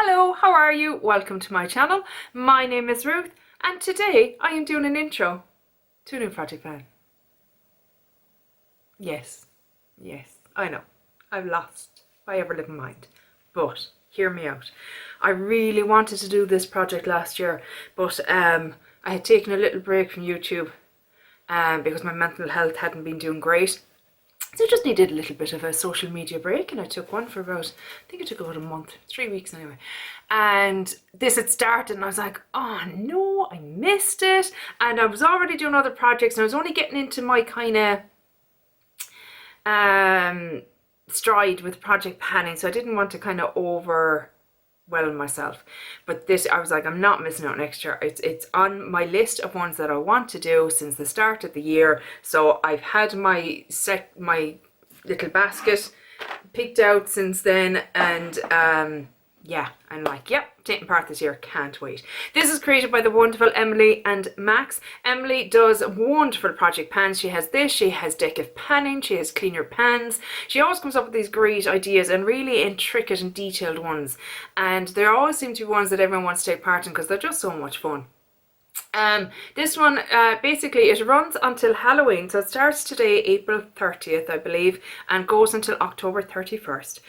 Hello, how are you? Welcome to my channel. My name is Ruth and today I am doing an intro to a new project plan. Yes, I know. I've lost my ever-living mind, but hear me out. I really wanted to do this project last year, but I had taken a little break from YouTube because my mental health hadn't been doing great. So I just needed a little bit of a social media break, and I took one for about, I think it took about a month, 3 weeks anyway. And this had started and I was like, oh no, I missed it. And I was already doing other projects and I was only getting into my kind of stride with project planning. So I didn't want to kind of overwhelm myself. But this, I was like, I'm not missing out next year. It's on my list of ones that I want to do since the start of the year. So I've had my little basket picked out since then, and yeah, I'm like, yep, taking part this year, can't wait. This is created by the wonderful Emily and Max. Emily does wonderful project pans. She has this, she has deck of panning, she has cleaner pans. She always comes up with these great ideas and really intricate and detailed ones. And there always seem to be ones that everyone wants to take part in because they're just so much fun. This one, basically it runs until Halloween, so it starts today, April 30th, I believe, and goes until October 31st.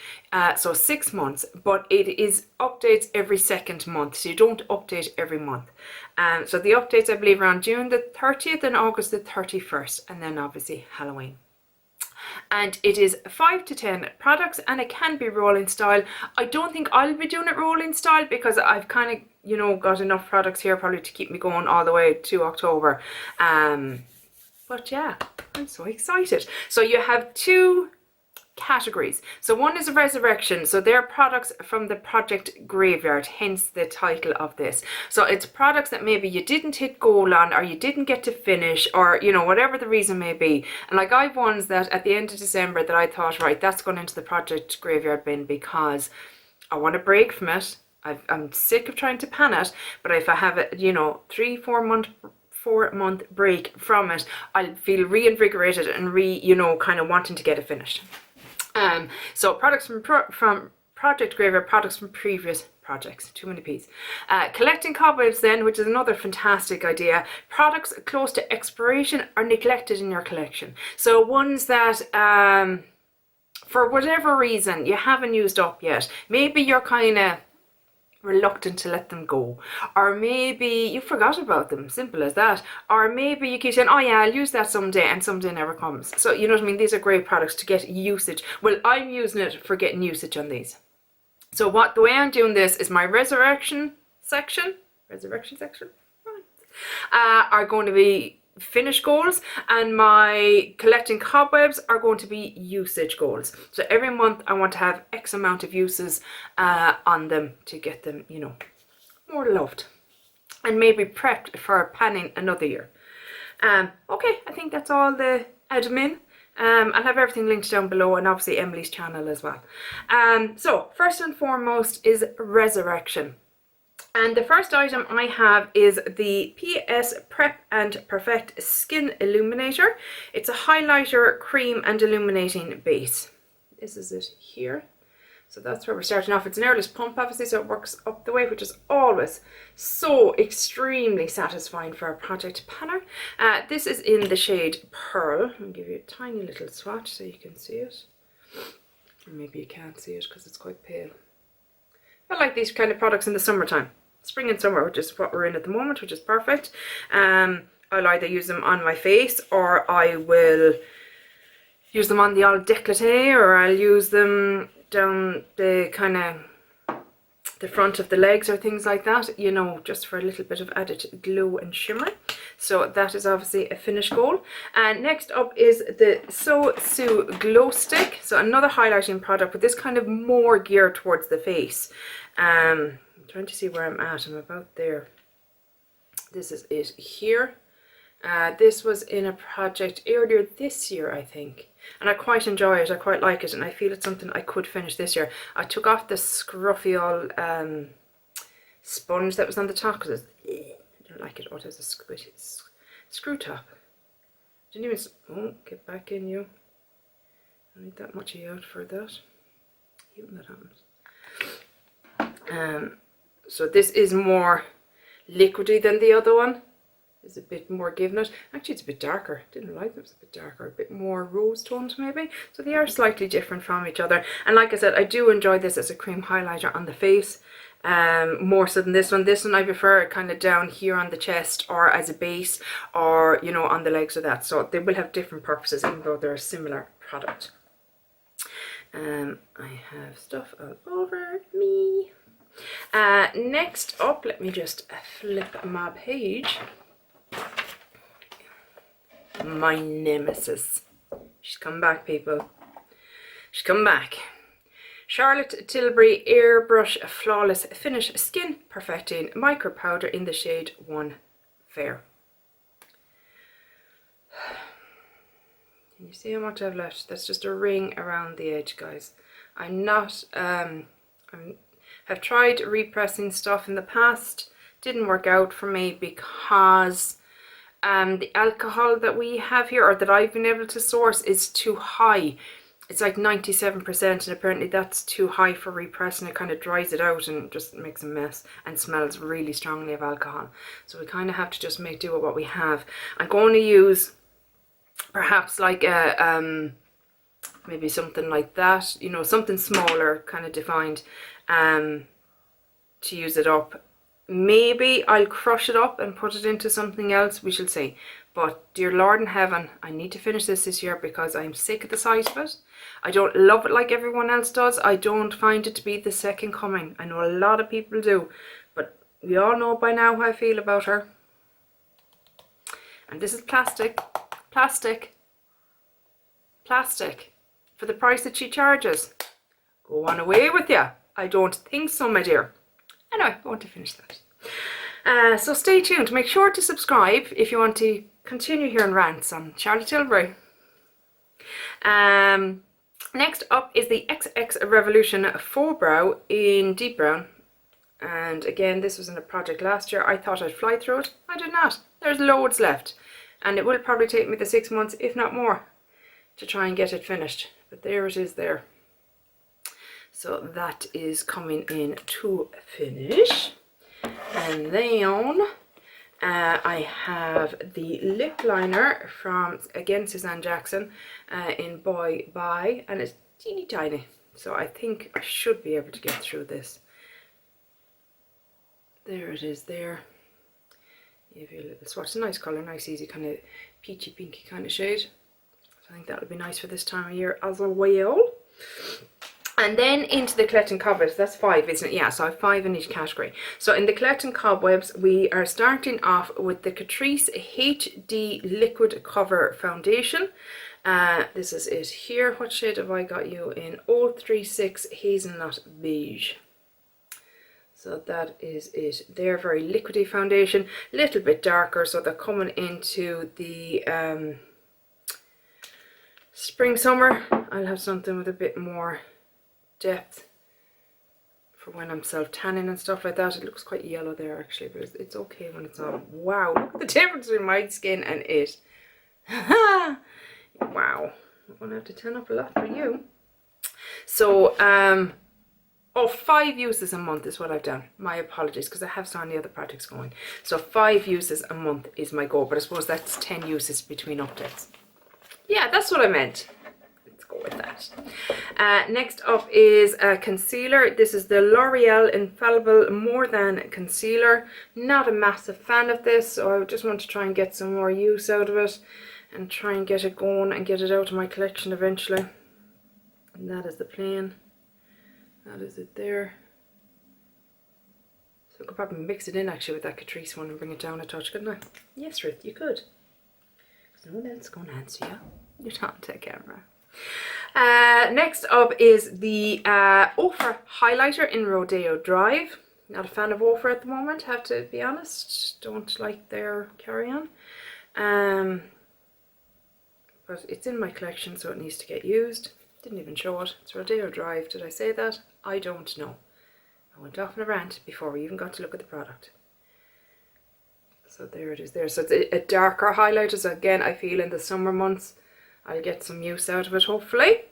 So 6 months, but it is updates every second month, so you don't update every month. So the updates, I believe, are on June the 30th and August the 31st, and then obviously Halloween. And it is 5 to 10 products, and it can be rolling style. I don't think I'll be doing it rolling style because I've kind of, you know, got enough products here probably to keep me going all the way to October. But yeah, I'm so excited. So you have two categories. So one is a resurrection, so they're products from the project graveyard, hence the title of this. So it's products that maybe you didn't hit goal on, or you didn't get to finish, or you know, whatever the reason may be. And like, I've ones that at the end of December that I thought, right, that's gone into the project graveyard bin because I want to break from it. I'm sick of trying to pan it, but if I have a, you know, 4-month break from it, I'll feel reinvigorated and you know, kind of wanting to get it finished. So products from project graveyard, products from previous projects, too many P's. Collecting cobwebs then, which is another fantastic idea. Products close to expiration are neglected in your collection. So ones that for whatever reason you haven't used up yet. Maybe you're kind of reluctant to let them go, or maybe you forgot about them, simple as that, or maybe you keep saying, oh yeah, I'll use that someday, and someday never comes. So you know what I mean, these are great products to get usage. Well, I'm using it for getting usage on these. So the way I'm doing this is my resurrection section are going to be finish goals, and my collecting cobwebs are going to be usage goals. So every month I want to have X amount of uses on them to get them, you know, more loved, and maybe prepped for panning another year. Okay, I think that's all the admin. I'll have everything linked down below, and obviously Emily's channel as well. So first and foremost is resurrection. And the first item I have is the PS Prep and Perfect Skin Illuminator. It's a highlighter, cream and illuminating base. This is it here. So that's where we're starting off. It's an airless pump, obviously, so it works up the way, which is always so extremely satisfying for a project panner. This is in the shade Pearl. I'll give you a tiny little swatch so you can see it. Or maybe you can't see it because it's quite pale. I like these kind of products in the summertime. Spring and summer, which is what we're in at the moment, which is perfect. I'll either use them on my face, or I will use them on the old décolleté, or I'll use them down the kind of the front of the legs or things like that, you know, just for a little bit of added glow and shimmer. So that is obviously a finish goal. And next up is the SoSu Glow Stick. So another highlighting product, but this kind of more geared towards the face. I'm trying to see where I'm at. I'm about there. This is it here. This was in a project earlier this year, I think. And I quite enjoy it. I quite like it. And I feel it's something I could finish this year. I took off the scruffy old sponge that was on the top because I don't like it. Oh, there's a screw top. Didn't even... Oh, get back in, you. I don't need that much of you out for that. Even that happens. So this is more liquidy than the other one. It's a bit more giving it. Actually, it's a bit darker. Didn't like it was a bit darker, a bit more rose toned maybe. So they are slightly different from each other. And like I said, I do enjoy this as a cream highlighter on the face. More so than this one. This one I prefer it kind of down here on the chest, or as a base, or you know, on the legs or that. So they will have different purposes, even though they're a similar product. I have stuff all over me. Next up, let me just flip my page. My nemesis. She's come back, people. She's come back. Charlotte Tilbury Airbrush Flawless Finish Skin Perfecting Micro Powder in the shade 1 Fair. Can you see how much I've left? That's just a ring around the edge, guys. I'm not, have tried repressing stuff in the past. Didn't work out for me because the alcohol that we have here, or that I've been able to source, is too high. It's like 97%, and apparently that's too high for repressing. It kind of dries it out and just makes a mess and smells really strongly of alcohol. So we kind of have to just make do with what we have. I'm going to use perhaps like a maybe something like that, you know, something smaller, kind of defined, to use it up. Maybe I'll crush it up and put it into something else. We shall see. But dear Lord in heaven, I need to finish this year because I'm sick of the sight of it. I don't love it like everyone else does. I don't find it to be the second coming. I know a lot of people do, but we all know by now how I feel about her. And this is plastic, plastic, plastic for the price that she charges. Go on away with you. I don't think so, my dear. Anyway, I want to finish that. So stay tuned. Make sure to subscribe if you want to continue hearing rants on Charlotte Tilbury. Next up is the XX Revolution Faux Brow in deep brown. And again, this was in a project last year. I thought I'd fly through it. I did not. There's loads left. And it will probably take me the 6 months, if not more, to try and get it finished. But there it is there. So that is coming in to finish. And then I have the lip liner from, again, Suzanne Jackson in Boy Bye, and it's teeny tiny. So I think I should be able to get through this. There it is there. Give you a little swatch. It's a nice colour, nice easy kind of peachy pinky kind of shade. So I think that would be nice for this time of year as well. And then into the Colette and Cobwebs. That's 5, isn't it? Yeah, so I have 5 in each category. So in the Colette and Cobwebs, we are starting off with the Catrice HD Liquid Cover Foundation. This is it here. What shade have I got you in? 036 Hazelnut Beige. So that is it. They're very liquidy foundation. A little bit darker, so they're coming into the spring, summer. I'll have something with a bit more depth for when I'm self-tanning and stuff like that. It looks quite yellow there actually, but it's okay when it's on. Wow, look at the difference between my skin and it. Wow, I'm gonna have to tan up a lot for you. So 5 uses a month is what I've done. My apologies, because I have so many other projects going. So 5 uses a month is my goal, but I suppose that's 10 uses between updates. Yeah, that's what I meant. Go with that. Next up is a concealer. This is the L'Oreal Infallible More Than Concealer. Not a massive fan of this, so I just want to try and get some more use out of it and try and get it going and get it out of my collection eventually. And that is the plan. That is it there. So I could probably mix it in actually with that Catrice one and bring it down a touch, couldn't I? Yes, Ruth, you could. Because no one else is going to answer you. You're not on camera. Next up is the OFRA highlighter in Rodeo Drive. Not a fan of OFRA at the moment, have to be honest. Don't like their carry-on. But it's in my collection, so it needs to get used. Didn't even show it. It's Rodeo Drive. Did I say that? I don't know. I went off on a rant before we even got to look at the product. So there it is there. So it's a darker highlighter. So again, I feel in the summer months I'll get some use out of it, hopefully.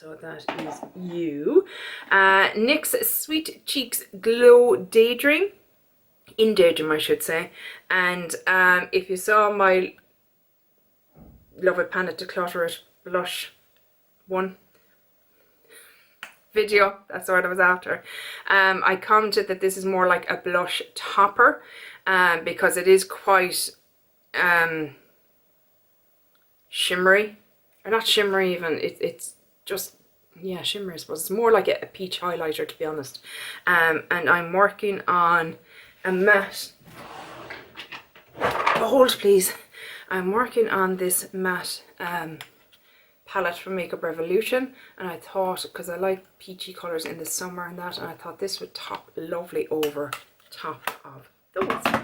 So that is you. NYX Sweet Cheeks Glow Daydream. In Daydream, I should say. And if you saw my Love It Pan It Declutter It blush one video, that's what I was after. I commented that this is more like a blush topper because it is quite shimmery, or not shimmery even, it's just, yeah, shimmery I suppose. It's more like a peach highlighter, to be honest. And I'm working on a matte, hold please. I'm working on this matte palette from Makeup Revolution, and I thought, because I like peachy colours in the summer and that, and I thought this would top lovely over top of those.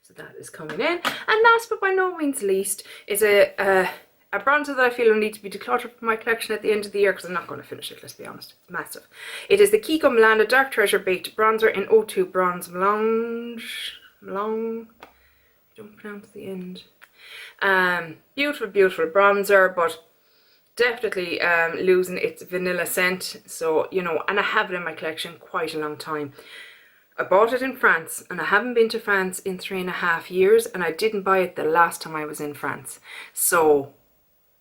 So that is coming in. And last but by no means least is a bronzer that I feel will need to be decluttered from my collection at the end of the year, because I'm not going to finish it, let's be honest. It's massive. It is the Kiko Milano Dark Treasure Baked Bronzer in O2 Bronze Melange. Don't pronounce the end. Beautiful, beautiful bronzer, but definitely losing its vanilla scent. So, you know, and I have it in my collection quite a long time. I bought it in France, and I haven't been to France in 3.5 years, and I didn't buy it the last time I was in France. So,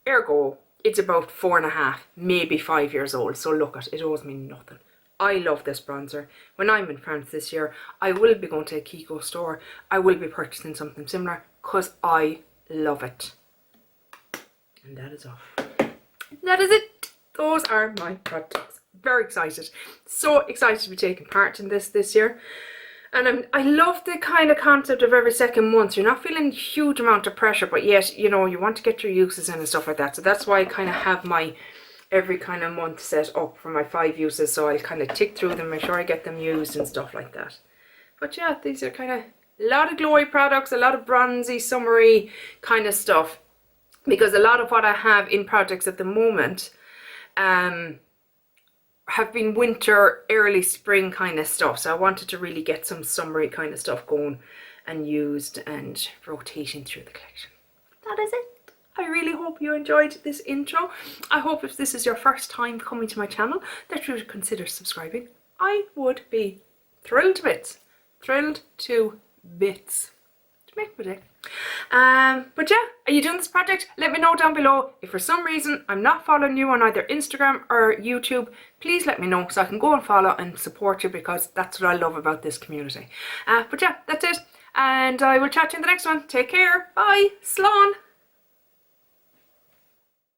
ergo, it's about 4.5, maybe 5 years old. So look at it, it owes me nothing. I love this bronzer. When I'm in France this year, I will be going to a Kiko store. I will be purchasing something similar because I love it. And that is all. That is it. Those are my products. Very excited. So excited to be taking part in this year. And I love the kind of concept of every second month. You're not feeling a huge amount of pressure, but yet, you know, you want to get your uses in and stuff like that. So that's why I kind of have my every kind of month set up for my 5 uses. So I'll kind of tick through them, make sure I get them used and stuff like that. But yeah, these are kind of a lot of glowy products, a lot of bronzy, summery kind of stuff. Because a lot of what I have in projects at the moment have been winter, early spring kind of stuff. So I wanted to really get some summery kind of stuff going and used and rotating through the collection. That is it. I really hope you enjoyed this intro. I hope if this is your first time coming to my channel that you would consider subscribing. I would be thrilled to bits. Thrilled to bits. To make my day. But yeah, are you doing this project? Let me know down below. If for some reason I'm not following you on either Instagram or YouTube, please let me know so I can go and follow and support you, because that's what I love about this community. But yeah, that's it. And I will chat to you in the next one. Take care. Bye. Slán.